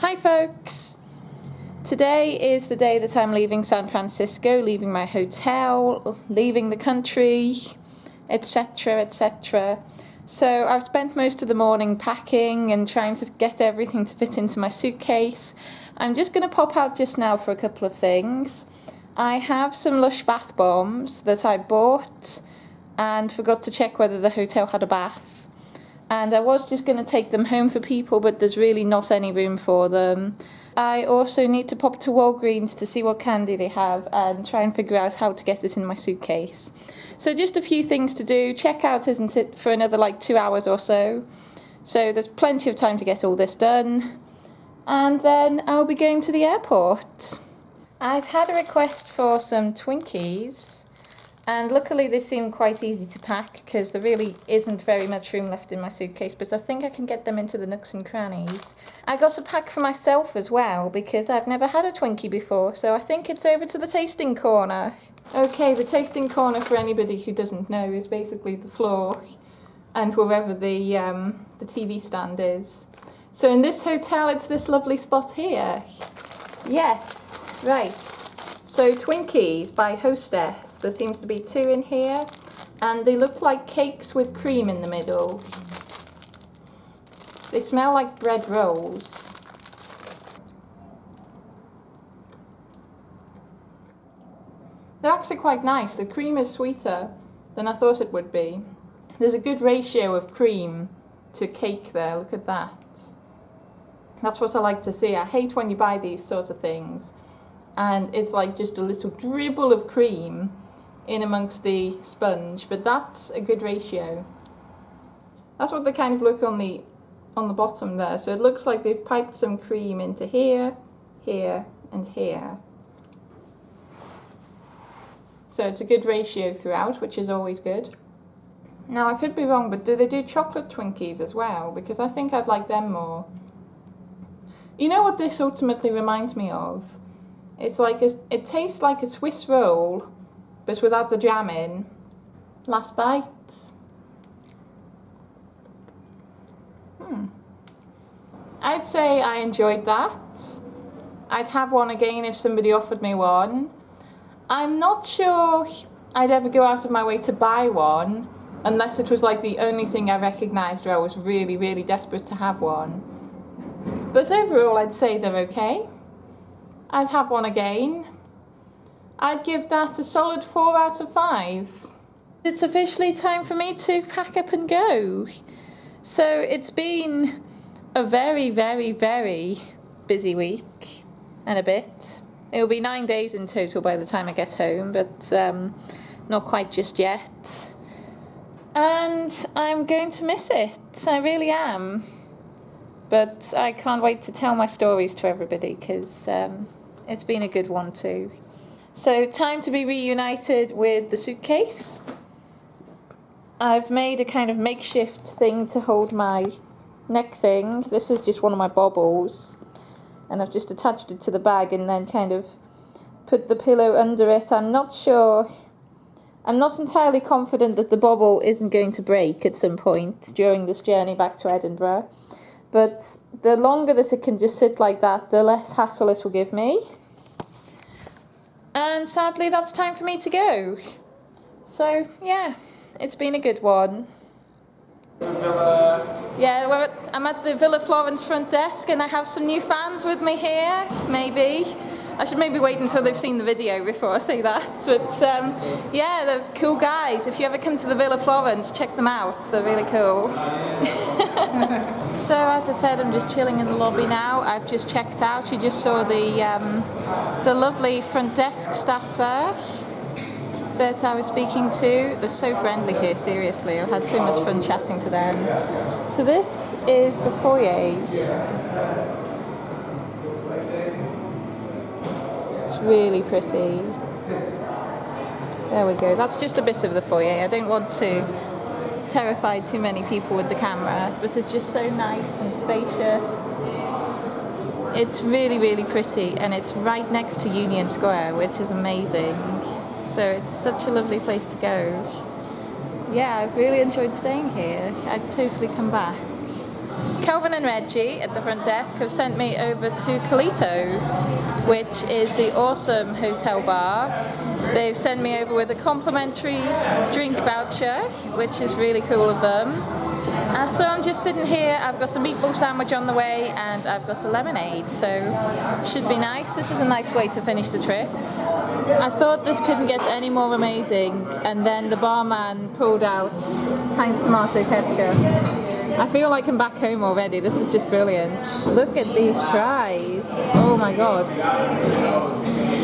Hi folks! Today is the day that I'm leaving San Francisco, leaving my hotel, leaving the country, etc, etc. So I've spent most of the morning packing and trying to get everything to fit into my suitcase. I'm just going to pop out just now for a couple of things. I have some Lush bath bombs that I bought and forgot to check whether the hotel had a bath. And I was just going to take them home for people, but there's really not any room for them. I also need to pop to Walgreens to see what candy they have and try and figure out how to get it in my suitcase. So just a few things to do. Checkout isn't it for another like 2 hours or so. So there's plenty of time to get all this done. And then I'll be going to the airport. I've had a request for some Twinkies. And luckily they seem quite easy to pack because there really isn't very much room left in my suitcase, but I think I can get them into the nooks and crannies. I got a pack for myself as well because I've never had a Twinkie before, so I think it's over to the tasting corner. Okay, the tasting corner, for anybody who doesn't know, is basically the floor and wherever the TV stand is. So in this hotel it's this lovely spot here. Yes, right. So Twinkies by Hostess. There seems to be 2 in here, and they look like cakes with cream in the middle. They smell like bread rolls. They're actually quite nice. The cream is sweeter than I thought it would be. There's a good ratio of cream to cake there, look at that. That's what I like to see. I hate when you buy these sorts of things and it's like just a little dribble of cream in amongst the sponge, but that's a good ratio. That's what they kind of look on the bottom there. So it looks like they've piped some cream into here, here, and here. So it's a good ratio throughout, which is always good. Now I could be wrong, but do they do chocolate Twinkies as well? Because I think I'd like them more. You know what this ultimately reminds me of? It's like it tastes like a Swiss roll, but without the jam in. Last bite. I'd say I enjoyed that. I'd have one again if somebody offered me one. I'm not sure I'd ever go out of my way to buy one, unless it was like the only thing I recognised where I was really, really desperate to have one. But overall, I'd say they're okay. I'd have one again. I'd give that a solid 4 out of 5. It's officially time for me to pack up and go. So it's been a very, very, very busy week and a bit. It'll be 9 days in total by the time I get home, but not quite just yet. And I'm going to miss it. I really am. But I can't wait to tell my stories to everybody because it's been a good one too. So time to be reunited with the suitcase. I've made a kind of makeshift thing to hold my neck thing. This is just one of my baubles. And I've just attached it to the bag and then kind of put the pillow under it. I'm not entirely confident that the bauble isn't going to break at some point during this journey back to Edinburgh. But the longer that it can just sit like that, the less hassle it will give me. And sadly, that's time for me to go. So, yeah, it's been a good one. Yeah, I'm at the Villa Florence front desk and I have some new fans with me here, maybe. I should maybe wait until they've seen the video before I say that. But yeah, they're cool guys. If you ever come to the Villa Florence, check them out. They're really cool. So as I said, I'm just chilling in the lobby now. I've just checked out. You just saw the lovely front desk staff there that I was speaking to. They're so friendly here, seriously. I've had so much fun chatting to them. So this is the foyer. It's really pretty. There we go. That's just a bit of the foyer. I don't want to terrify too many people with the camera. This is just so nice and spacious. It's really, really pretty, and it's right next to Union Square, which is amazing. So it's such a lovely place to go. Yeah, I've really enjoyed staying here. I'd totally come back. Kelvin and Reggie at the front desk have sent me over to Carlitos, which is the awesome hotel bar. They've sent me over with a complimentary drink voucher, which is really cool of them. So I'm just sitting here, I've got some meatball sandwich on the way and I've got a lemonade, so should be nice. This is a nice way to finish the trip. I thought this couldn't get any more amazing, and then the barman pulled out Heinz tomato ketchup. I feel like I'm back home already. This is just brilliant. Look at these fries. Oh my god.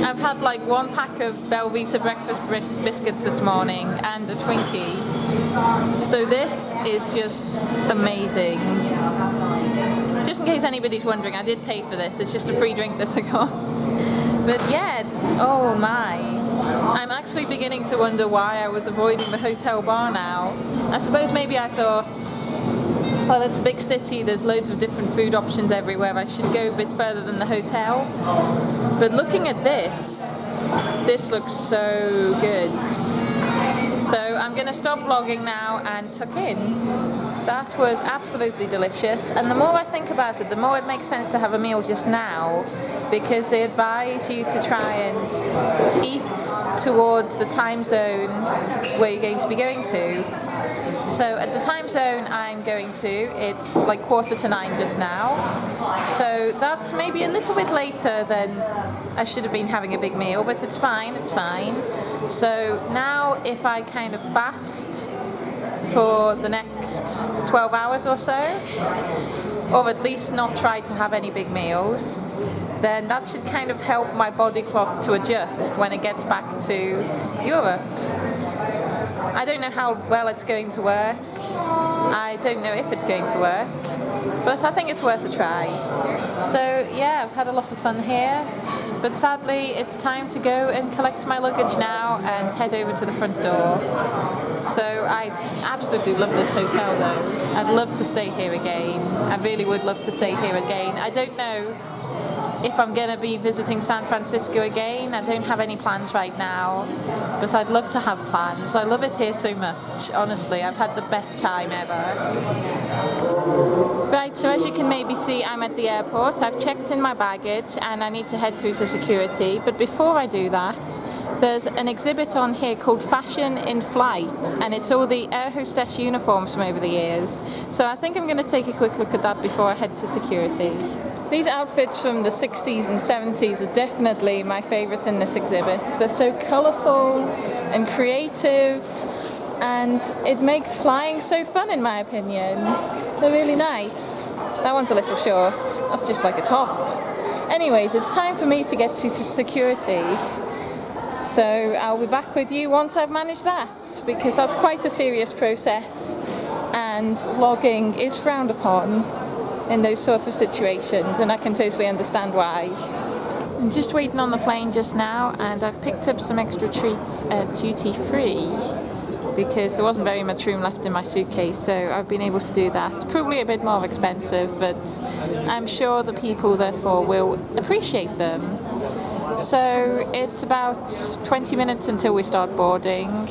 I've had like one pack of Belvita breakfast biscuits this morning and a Twinkie. So this is just amazing. Just in case anybody's wondering, I did pay for this. It's just a free drink that I got. But yet, oh my. I'm actually beginning to wonder why I was avoiding the hotel bar now. I suppose maybe I thought, well, it's a big city, there's loads of different food options everywhere, I should go a bit further than the hotel. But looking at this looks so good. So I'm going to stop vlogging now and tuck in. That was absolutely delicious, and the more I think about it, the more it makes sense to have a meal just now, because they advise you to try and eat towards the time zone where you're going to be going to. So at the time zone I'm going to, it's like 8:45 just now. So that's maybe a little bit later than I should have been having a big meal, but it's fine, it's fine. So now if I kind of fast for the next 12 hours or so, or at least not try to have any big meals, then that should kind of help my body clock to adjust when it gets back to Europe. I don't know how well it's going to work. I don't know if it's going to work, but I think it's worth a try. So yeah, I've had a lot of fun here, but sadly it's time to go and collect my luggage now and head over to the front door. So I absolutely love this hotel though. I'd love to stay here again. I really would love to stay here again. I don't know if I'm going to be visiting San Francisco again. I don't have any plans right now, but I'd love to have plans. I love it here so much, honestly. I've had the best time ever. Right, so as you can maybe see, I'm at the airport. I've checked in my baggage and I need to head through to security. But before I do that, there's an exhibit on here called Fashion in Flight, and it's all the air hostess uniforms from over the years. So I think I'm going to take a quick look at that before I head to security. These outfits from the 60s and 70s are definitely my favourites in this exhibit. They're so colourful and creative, and it makes flying so fun in my opinion. They're really nice. That one's a little short. That's just like a top. Anyways, it's time for me to get to security. So I'll be back with you once I've managed that, because that's quite a serious process and vlogging is frowned upon in those sorts of situations, and I can totally understand why. I'm just waiting on the plane just now, and I've picked up some extra treats at duty free because there wasn't very much room left in my suitcase, so I've been able to do that. It's probably a bit more expensive, but I'm sure the people therefore will appreciate them. So it's about 20 minutes until we start boarding.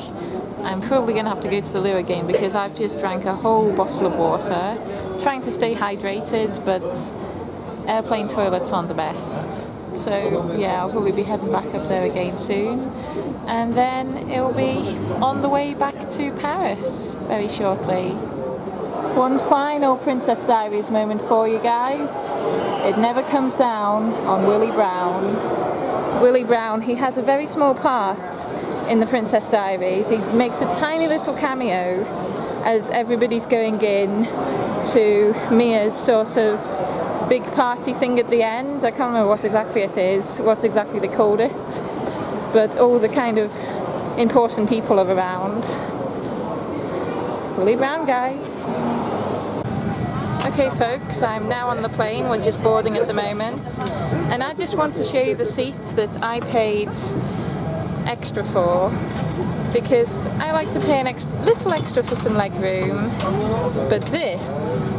I'm probably going to have to go to the loo again because I've just drank a whole bottle of water, trying to stay hydrated, but airplane toilets aren't the best. So yeah, I'll probably be heading back up there again soon, and then it'll be on the way back to Paris very shortly. One final Princess Diaries moment for you guys. It never comes down on Willie Brown. Willie Brown, he has a very small part in the Princess Diaries. He makes a tiny little cameo as everybody's going in to Mia's sort of big party thing at the end. I can't remember what exactly it is, what exactly they called it, but all the kind of important people are around. Willie Brown, guys. Okay folks, I'm now on the plane, we're just boarding at the moment, and I just want to show you the seats that I paid extra for, because I like to pay a little extra for some leg room, but this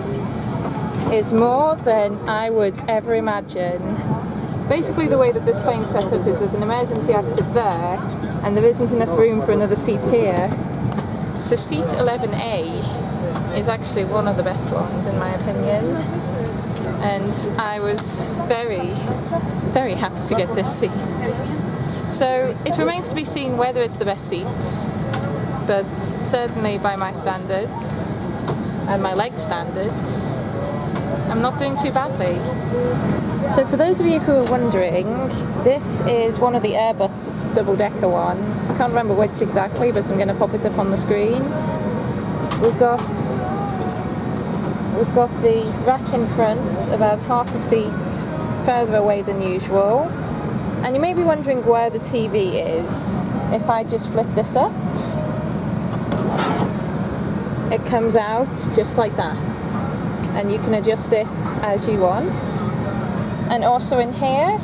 is more than I would ever imagine. Basically the way that this plane's set up is there's an emergency exit there, and there isn't enough room for another seat here. So seat 11A is actually one of the best ones in my opinion, and I was very, very happy to get this seat. So it remains to be seen whether it's the best seat, but certainly by my standards and my leg standards, I'm not doing too badly. So for those of you who are wondering, this is one of the Airbus double-decker ones. I can't remember which exactly, but I'm going to pop it up on the screen. We've got the rack in front, about half a seat further away than usual. And you may be wondering where the TV is. If I just flip this up, it comes out just like that. And you can adjust it as you want. And also in here,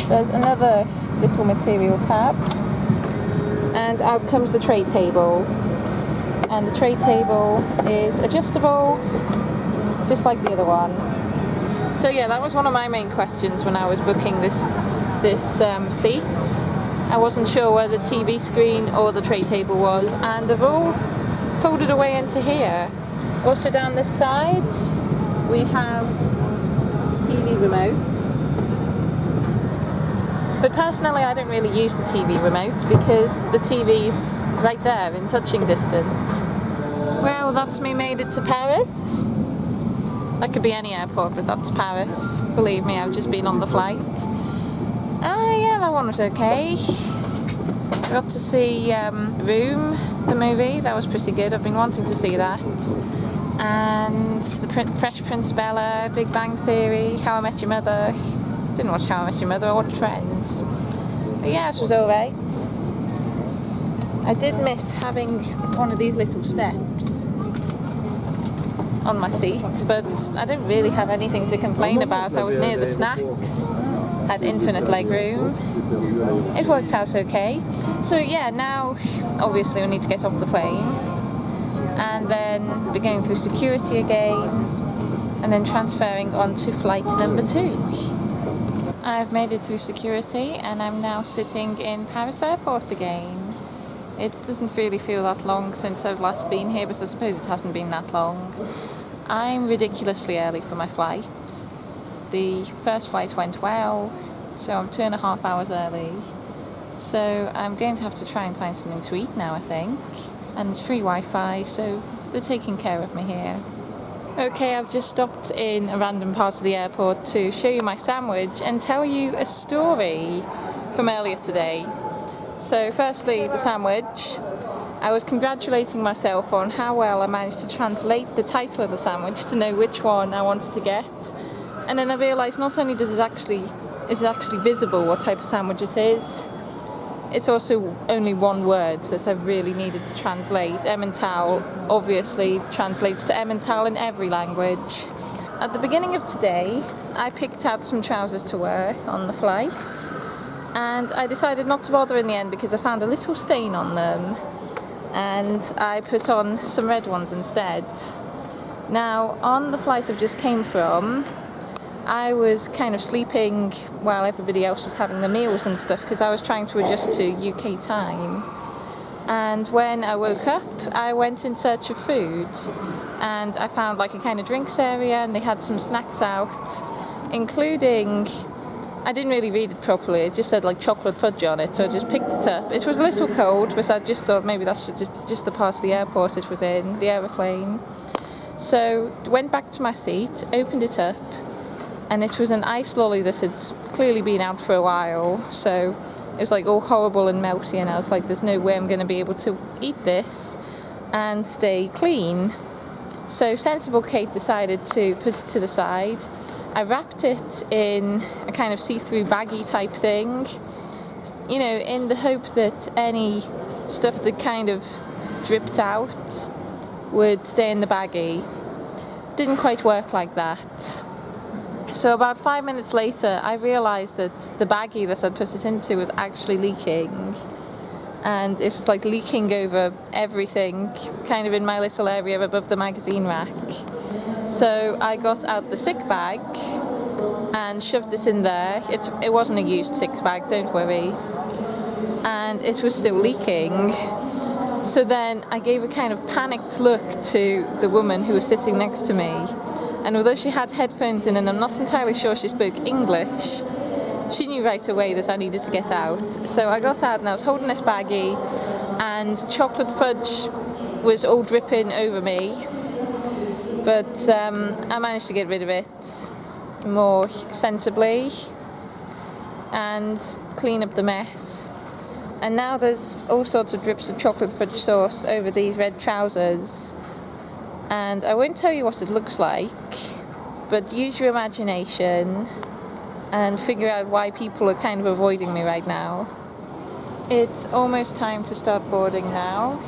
there's another little material tab. And out comes the tray table. And the tray table is adjustable, just like the other one. So yeah, that was one of my main questions when I was booking this seat. I wasn't sure where the TV screen or the tray table was, and they've all folded away into here. Also down this side, we have TV remote. But personally, I don't really use the TV remote because the TV's right there in touching distance. Well, that's me made it to Paris. That could be any airport, but that's Paris. Believe me, I've just been on the flight. Yeah, that one was okay. Got to see Room, the movie. That was pretty good. I've been wanting to see that. And the Fresh Prince of Bel-Air, Big Bang Theory, How I Met Your Mother. Didn't watch How I Met Your Mother, I watched Friends. But yeah, this was alright. I did miss having one of these little steps on my seat, but I didn't really have anything to complain about. I was near the snacks, had infinite leg room. It worked out okay. So yeah, now obviously we need to get off the plane and then be going through security again and then transferring on to flight number 2. I've made it through security and I'm now sitting in Paris airport again. It doesn't really feel that long since I've last been here, but I suppose it hasn't been that long. I'm ridiculously early for my flight. The first flight went well, so I'm 2.5 hours early. So I'm going to have to try and find something to eat now, I think. And there's free Wi-Fi, so they're taking care of me here. Okay, I've just stopped in a random part of the airport to show you my sandwich and tell you a story from earlier today. So firstly, the sandwich. I was congratulating myself on how well I managed to translate the title of the sandwich to know which one I wanted to get. And then I realised not only is it actually visible what type of sandwich it is, it's also only one word that I really needed to translate. Emmental obviously translates to Emmental in every language. At the beginning of today, I picked out some trousers to wear on the flight, and I decided not to bother in the end because I found a little stain on them, and I put on some red ones instead. Now, on the flight I've just came from, I was kind of sleeping while everybody else was having the meals and stuff because I was trying to adjust to UK time. And when I woke up, I went in search of food and I found like a kind of drinks area and they had some snacks out, including, I didn't really read it properly, it just said like chocolate fudge on it, so I just picked it up. It was a little cold, but I just thought maybe that's just the part of the airport it was in, the aeroplane. So went back to my seat, opened it up, and it was an ice lolly that had clearly been out for a while, so it was like all horrible and melty, and I was like, there's no way I'm going to be able to eat this and stay clean. So sensible Kate decided to put it to the side. I wrapped it in a kind of see-through baggy type thing, you know, in the hope that any stuff that kind of dripped out would stay in the baggie. Didn't quite work like that. So about 5 minutes later, I realised that the baggie that I'd put it into was actually leaking. And it was like leaking over everything, kind of in my little area above the magazine rack. So I got out the sick bag and shoved it in there. It wasn't a used sick bag, don't worry. And it was still leaking. So then I gave a kind of panicked look to the woman who was sitting next to me, and although she had headphones in and I'm not entirely sure she spoke English, she knew right away that I needed to get out. So I got out and I was holding this baggie, and chocolate fudge was all dripping over me, but I managed to get rid of it more sensibly and clean up the mess. And now there's all sorts of drips of chocolate fudge sauce over these red trousers, and I won't tell you what it looks like, but use your imagination and figure out why people are kind of avoiding me right now. It's almost time to start boarding now,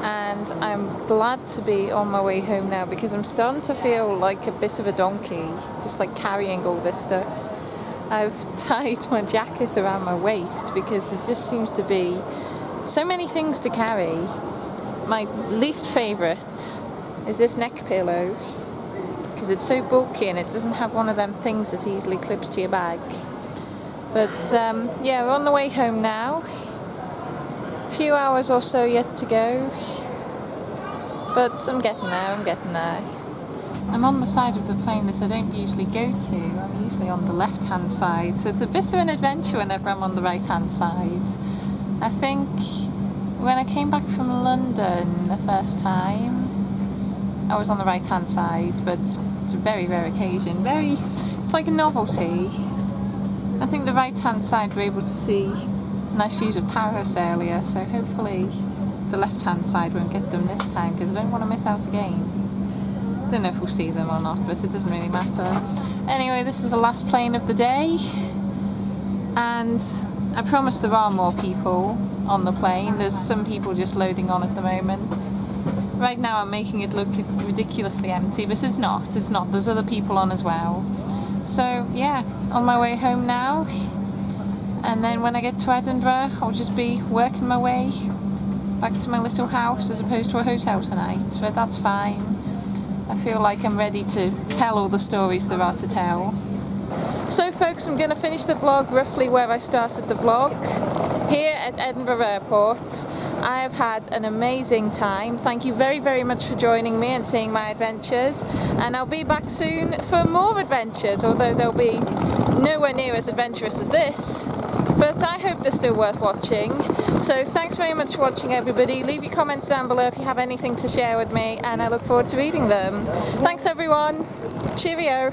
and I'm glad to be on my way home now because I'm starting to feel like a bit of a donkey, just like carrying all this stuff. I've tied my jacket around my waist because there just seems to be so many things to carry. My least favourite is this neck pillow because it's so bulky and it doesn't have one of them things that easily clips to your bag. But yeah, we're on the way home now. A few hours or so yet to go, but I'm getting there. I'm on the side of the plane that I don't usually go to. I'm usually on the left-hand side, so it's a bit of an adventure whenever I'm on the right-hand side. I think when I came back from London the first time, I was on the right-hand side, but it's a very rare occasion. It's like a novelty. I think the right-hand side we're able to see nice views of Paris earlier, so hopefully the left-hand side won't get them this time because I don't want to miss out again. Don't know if we'll see them or not, but it doesn't really matter. Anyway, this is the last plane of the day, and I promise there are more people on the plane. There's some people just loading on at the moment. Right now I'm making it look ridiculously empty, but it's not. There's other people on as well. So yeah, on my way home now, and then when I get to Edinburgh I'll just be working my way back to my little house as opposed to a hotel tonight, but that's fine. I feel like I'm ready to tell all the stories there are to tell. So folks, I'm going to finish the vlog roughly where I started the vlog, here at Edinburgh Airport. I have had an amazing time. Thank you very, very much for joining me and seeing my adventures, and I'll be back soon for more adventures, although they'll be nowhere near as adventurous as this, but I hope they're still worth watching. So thanks very much for watching, everybody. Leave your comments down below if you have anything to share with me, and I look forward to reading them. Thanks everyone. Cheerio.